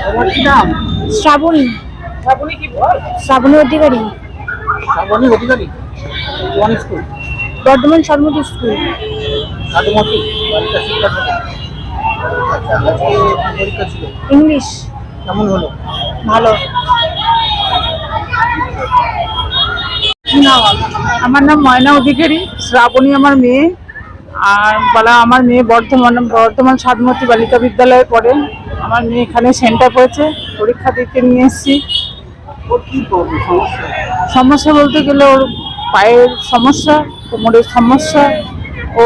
তোমার কি নাম? শ্রাবণী। শ্রাবণী কি বল? শ্রাবণী অধিকারী। শ্রাবণী অধিকারী কোন স্কুল? বর্ধমান সরমতি স্কুল। সাধুমতি বালিকা শিক্ষা প্রতিষ্ঠান। আচ্ছা, আজকে কি পরীক্ষা ছিল? ইংলিশ। কেমন হলো? ভালো। কি নাম? আমার নাম ময়না অধিকারী, শ্রাবণী আমার মেয়ে। আর আমার মেয়ে বর্ধমান সাধুমতি বালিকা বিদ্যালয়ে পড়ে। আমার মেয়ে এখানে সেন্টার পড়েছে, পরীক্ষা দিতে নিয়ে এসেছি। ওর কি প্রবলেম, সমস্যা? সমস্যা বলতে গেলে ওর পায়ের সমস্যা, কোমরের সমস্যা, ও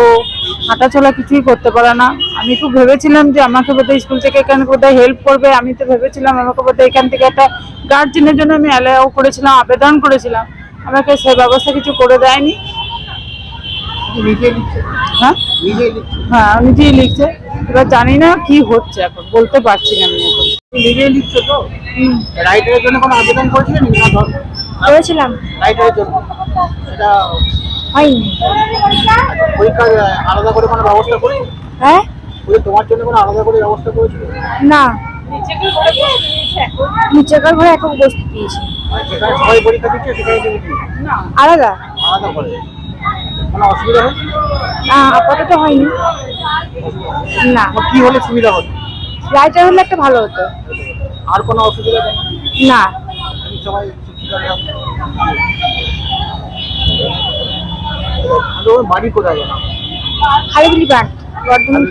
হাঁটাচলা কিছুই করতে পারে না। আমি খুব ভেবেছিলাম যে আমাকে বোধহয় স্কুল থেকে এখানে বোধহয় হেল্প করবে। আমি তো ভেবেছিলাম আমাকে বোধহয় এখান থেকে একটা গার্জেনের জন্য আমি অ্যালাউ করেছিলাম, আবেদন করেছিলাম। আমাকে সে ব্যবস্থা কিছু করে দেয়নি। নিজেই লিখছে? হ্যাঁ নিজেই লিখছে? হ্যাঁ, নিজেই লিখছে। এবার জানি না কি হচ্ছে, এখন বলতে পারছি না আমি এখন। নিজেই লিখছো তো? রাইটারের জন্য কোনো আবেদন করেছিলেন না? করেছিলাম, রাইটারের জন্য সেটা হয়নি। পরীক্ষা আলাদা করে কোনো ব্যবস্থা করেছিল? হ্যাঁ, তোমার জন্য কোনো আলাদা করে ব্যবস্থা করেছিল? না, নিচেকার ঘরে একক বসতে দিয়েছি। যেখানে সবাই পরীক্ষা দিচ্ছে সেখানে তুমি কি আলাদা? আলাদা করে কোনো অসুবিধা হয়? না, আপাতত হয়নি। না, কি হলে সুবিধা হতো? রাইটার হলে একটা ভালো হতো। আর কোনো অসুবিধা নেই? না। তুমি সবাই শিক্ষিকারা বাড়ি কোথায়? খালিগুলি ব্যান্ড, বর্ধমান।